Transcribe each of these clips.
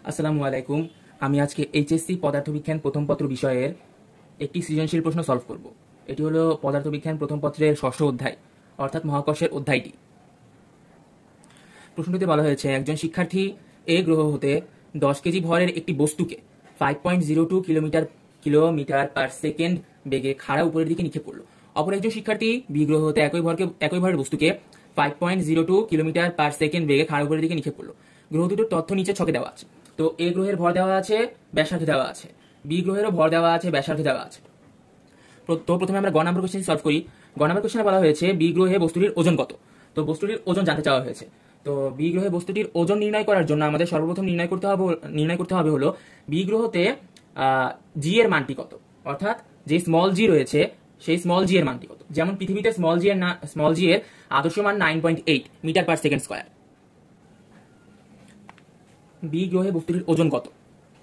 আসসালামু আলাইকুম। আমি আজকে এইচএসসি পদার্থবিজ্ঞান প্রথম পত্র বিষয়ের একটি সৃজনশীল প্রশ্ন সলভ করব। এটি হলো পদার্থবিজ্ঞান প্রথম পত্রের ষষ্ঠ অধ্যায়, অর্থাৎ মহাকর্ষের অধ্যায়টি। প্রশ্নটিতে বলা হয়েছে, একজন শিক্ষার্থী এ গ্রহ হতে 10 কেজি ভরের একটি বস্তুকে 5.02 কিলোমিটার পার সেকেন্ড বেগে খাড়া উপরের দিকে নিক্ষেপ করলো। অপর একজন শিক্ষার্থী বি গ্রহ হতে একই ভরের বস্তুকে 5.02 কিলোমিটার পার সেকেন্ড বেগে খাড়া উপরের দিকে নিক্ষেপ করলো। গ্রহ দুটোর তথ্য নিচে ছকে দেওয়া আছে। তো এ গ্রহের ভর দেওয়া আছে, ব্যাসার্ধ দেওয়া আছে, বি গ্রহেরও ভর দেওয়া আছে, ব্যাসার্ধ দেওয়া আছে। তো প্রথমে আমরা গ নম্বর কোশ্চেন সলভ করি। গ নম্বর কোশ্চেনে বলা হয়েছে বি গ্রহে বস্তুটির ওজন কত। তো বস্তুটির ওজন জানতে চাওয়া হয়েছে। তো বি গ্রহে বস্তুটির ওজন নির্ণয় করার জন্য আমাদের সর্বপ্রথম নির্ণয় করতে হবে হলো বি গ্রহতে জি এর মানটি কত, অর্থাৎ যে স্মল জি রয়েছে সেই স্মল জি এর মানটি কত। যেমন পৃথিবীতে স্মল জি এর আদর্শ মান 9.8 metre per second square. B গ্রহে বস্তুটির ওজন কত।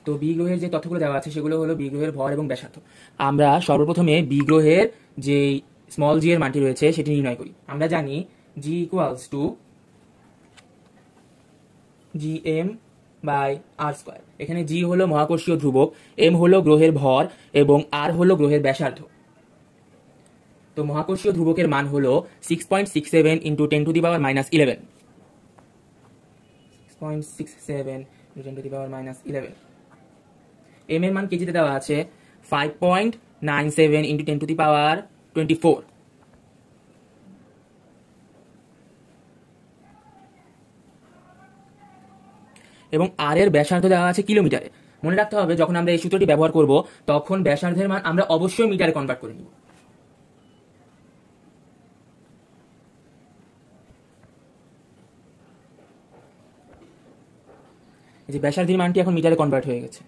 তো বি গ্রহের যে তথ্যগুলো দেওয়া আছে সেগুলো হলো বি গ্রহের ভর এবং ব্যাসার্ধ। আমরা সর্বপ্রথমে বি গ্রহের যে স্মল জি এর মানটি রয়েছে সেটি নির্ণয় করি। আমরা জানি G equals to G M by R square. এখানে জি হলো মহাকর্ষীয় ধ্রুবক, এম হলো গ্রহের ভর এবং আর হলো গ্রহের ব্যাসার্ধ। তো মহাকর্ষীয় ধ্রুবকের মান হলো 6.67 into 10 to the power minus 11। 6.67 into 10 to the power minus 11। M এর মান কেজিতে দেওয়া আছে 5.97 ইন্টু 10 টু দি পাওয়ার 24। এবং আর এর ব্যাসার্ধ দেওয়া আছে কিলোমিটারে। মনে রাখতে হবে যখন আমরা এই সূত্রটি ব্যবহার করব তখন ব্যাসার্ধের মান আমরা অবশ্যই মিটারে কনভার্ট করে নিব। এই যে ব্যাসার্ধের মানটি এখন মিটারে কনভার্ট হয়ে গেছে।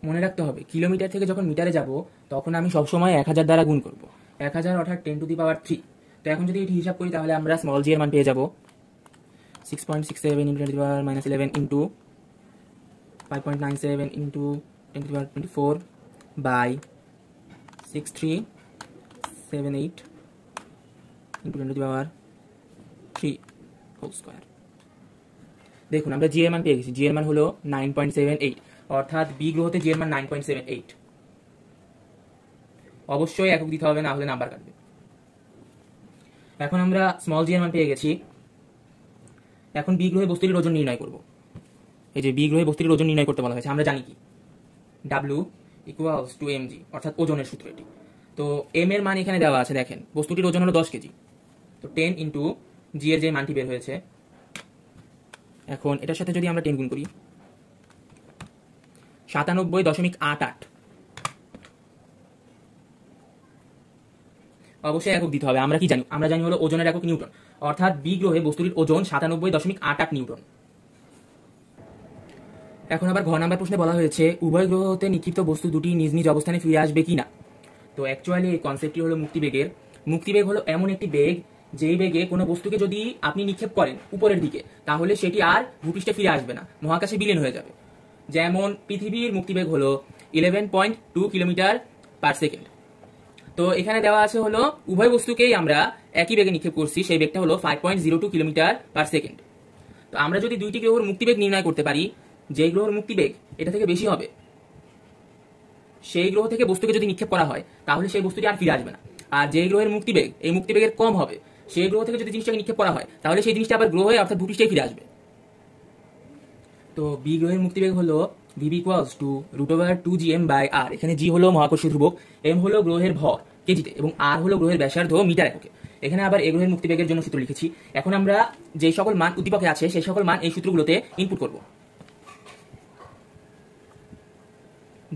মনে রাখতে হবে কিলোমিটার থেকে যখন মিটারে যাব তখন আমি সবসময় 1000 দ্বারা গুণ করব। 1000 অর্থাৎ 10 টু দি পাওয়ার 3। তো এখন যদি এটি হিসাব করি তাহলে আমরা স্মল জি এর মান পেয়ে যাব 6.67 into 10 to the power minus 11 into 5.97 into 10 to the power 24 by 6378 into 10 to the power 3 whole square. দেখুন আমরা জি এর মান পেয়ে গেছি। জি এর মান হলো 9.78, অর্থাৎ বি গ্রহতে জি এর মান 9.78। অবশ্যই একক দিতে হবে, না হলে নাম্বার কাটবে। এখন আমরা স্মল জি এর মান পেয়ে গেছি। এখন বি গ্রহে বস্তুটির ওজন নির্ণয় করব। এই যে বি গ্রহে বস্তুটির ওজন নির্ণয় করতে বলা হয়েছে, আমরা জানি কি W equals to M G, অর্থাৎ ওজনের সূত্র এটি। তো এম এর মান এখানে দেওয়া আছে, দেখেন বস্তুটির ওজন হলো 10 কেজি। তো 10 ইন্টু জি এর যে মানটি বের হয়েছে, এখন এটার সাথে যদি আমরা 10 গুণ করি 97.88। অবশ্যই একক দিতে হবে। আমরা কি জানি? আমরা জানি হলো ওজনের একক নিউটন, অর্থাৎ বি গ্রহে বস্তুটির ওজন 97.88 নিউটন। এখন আবার ঘ নাম্বার প্রশ্নে বলা হয়েছে উভয় গ্রহ হতে নিক্ষিপ্ত বস্তু দুটি নিজ নিজ অবস্থানে ফিরে আসবে কিনা। তো অ্যাকচুয়ালি এই কনসেপ্টটি হলো মুক্তিবেগের। মুক্তিবেগ হলো এমন একটি বেগ যেই বেগে কোনো বস্তুকে যদি আপনি নিক্ষেপ করেন উপরের দিকে তাহলে সেটি আর ভূপৃষ্ঠে ফিরে আসবে না, মহাকাশে বিলীন হয়ে যাবে। যেমন পৃথিবীর মুক্তিবেগ হলো 11.2 কিলোমিটার পার সেকেন্ড। তো এখানে দেওয়া আছে হলো উভয় বস্তুকেই আমরা একই বেগে নিক্ষেপ করছি, সেই বেগটা হলো 5.02 কিলোমিটার পার সেকেন্ড। তো আমরা যদি দুইটি গ্রহের মুক্তিবেগ নির্ণয় করতে পারি, যে গ্রহের মুক্তিবেগ এটা থেকে বেশি হবে সেই গ্রহ থেকে বস্তুকে যদি নিক্ষেপ করা হয় তাহলে সেই বস্তুটি আর ফিরে আসবে না। আর যে গ্রহের মুক্তিবেগ এই মুক্তিবেগের কম হবে সেই গ্রহ থেকে যদি জিনিসটাকে নিক্ষেপ করা হয় তাহলে সেই জিনিসটা আবার গ্রহে অর্থাৎ ভূপৃষ্ঠে ফিরে আসবে। তো বি গ্রহের মুক্তিবেগ হলো VV equals to √2gm by R. এখানে জি হলো মহাকর্ষীয় ধ্রুবক, এম হলো গ্রহের ভর কেজিতে এবং আর হলো গ্রহের ব্যাসার্ধ মিটার এককে। এখানে আবার এ গ্রহের মুক্তিবেগের জন্য সূত্র লিখেছি। এখন আমরা যে সকল মান উদ্দীপকে আছে সেই সকল মান এই সূত্রগুলোতে ইনপুট করব।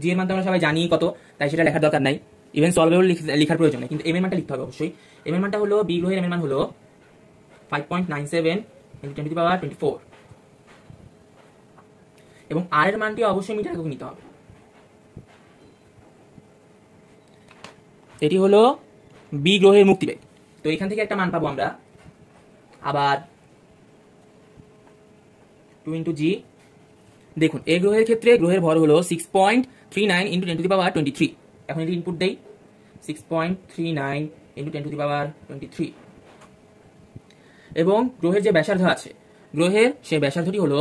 জি এর মান তো আমরা সবাই জানি কত, তাই সেটা লেখার দরকার নাই, ইভেন সলভেবল লেখার প্রয়োজন নেই। কিন্তু এম এর মানটা লিখতে হবে অবশ্যই। এম এর মানটা হলো বি গ্রহের এম এর মান হলো 5.97 ইনটু 10 টু দি পাওয়ার 24 এবং আর এর মানটি অবশ্যই মিটার একক নিতে হবে। এটি হলো বি গ্রহের মুক্তিবেগ। তো এখান থেকে একটা মান পাবো আমরা আবার 2 ইন্টু জি। দেখুন এ গ্রহের ক্ষেত্রে গ্রহের ভর হলো 6.39 ইন্টু 10 টু দি পাওয়ার 23। এখন এটি ইনপুট দেই 6.39 ইন্টু 10 টু দি পাওয়ার 23। এবং গ্রহের যে ব্যাসার্ধ আছে গ্রহের সেই ব্যাসার্ধটি হলো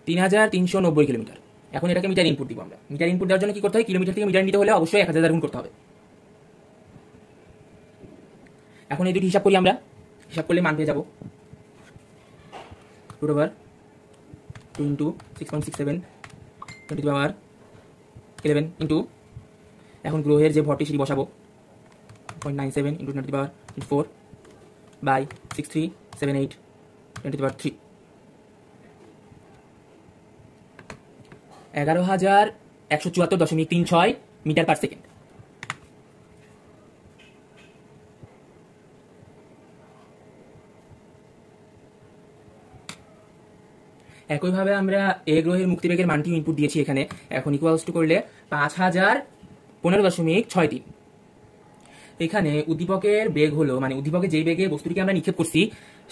3390 কিলোমিটার। এখন এটাকে মিটার ইনপুট দিব আমরা। মিটার ইনপুট দেওয়ার জন্য কি করতে হয়, কিলোমিটার থেকে মিটার নিতে হলে অবশ্যই 1000 গুণ করতে হবে। এখন এই দুটি হিসাব করি আমরা, হিসাব করলে মান পেয়ে যাব √2 ইন্টু 6.67 10^11 ইন্টু, এখন গ্রহের যে ভরটি সেটি বসাবো 0.97 ইন্টু 10^4 বাই 6378 10^3, 11,174.36 মিটার পার সেকেন্ড। একইভাবে আমরা এ গ্রহের মুক্তিবেগের মানটি ইনপুট দিয়েছি এখানে। এখন ইকুয়ালস টু করলে 5015.63। এখানে উদ্দীপকের বেগ হলো, মানে উদ্দীপকে যেই বেগে বস্তুটিকে আমরা নিক্ষেপ করছি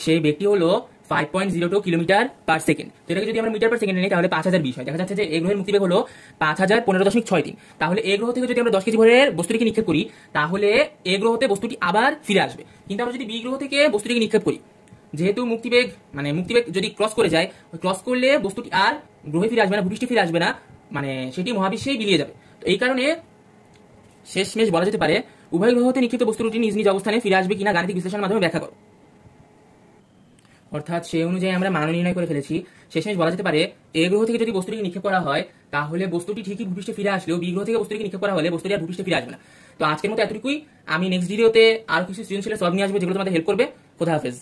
সেই বেগটি হলো 5.02 কিলোমিটার পার সেকেন্ড। তো এটাকে যদি আমরা মিটার পার সেকেন্ডে নিই তাহলে 5020 হয়। দেখা যাচ্ছে যে এ গ্রহের মুক্তিবেগ হলো 5015.63। তাহলে এ গ্রহ থেকে যদি আমরা 10 কেজি ভরের বস্তুটিকে নিক্ষেপ করি তাহলে এ গ্রহতে বস্তুটি আবার ফিরে আসবে। কিন্তু আমরা যদি বি গ্রহ থেকে বস্তুটিকে নিক্ষেপ করি, যেহেতু মুক্তিবেগ যদি ক্রস করে যায়, ক্রস করলে বস্তুটি আর গ্রহে ফিরে আসবে না, ভূপৃষ্ঠে ফিরে আসবে না, মানে সেটি মহাবিশ্বেই বিলিয়ে যাবে। তো এই কারণে শেষমেশ বলা যেতে পারে উভয় গ্রহতে নিক্ষিপ্ত বস্তুটি নিজ নিজ অবস্থানে ফিরে আসবে কিনা গাণিতিক বিশ্লেষণের মাধ্যমে ব্যাখ্যা করো। অর্থাৎ সেই অনুযায়ী আমরা মান নির্ণয় করে ফেলেছি। শেষমেশ বলা যেতে পারে এ গ্রহ থেকে যদি বস্তুটিকে নিক্ষেপ করা হয় তাহলে বস্তুটি ঠিকই ভূপৃষ্ঠে ফিরে আসলেও বি গ্রহ থেকে বস্তুটিকে নিক্ষেপ করা হলে বস্তুটি আর ভূপৃষ্ঠে ফিরে আসবে না। তো আজকের মতো এতটুকুই। আমি নেক্সট ভিডিওতে আরো কিছু সৃজনশীল সলভ নিয়ে আসবো যেগুলো তোমাদের হেল্প করবে। খোদা হাফেজ।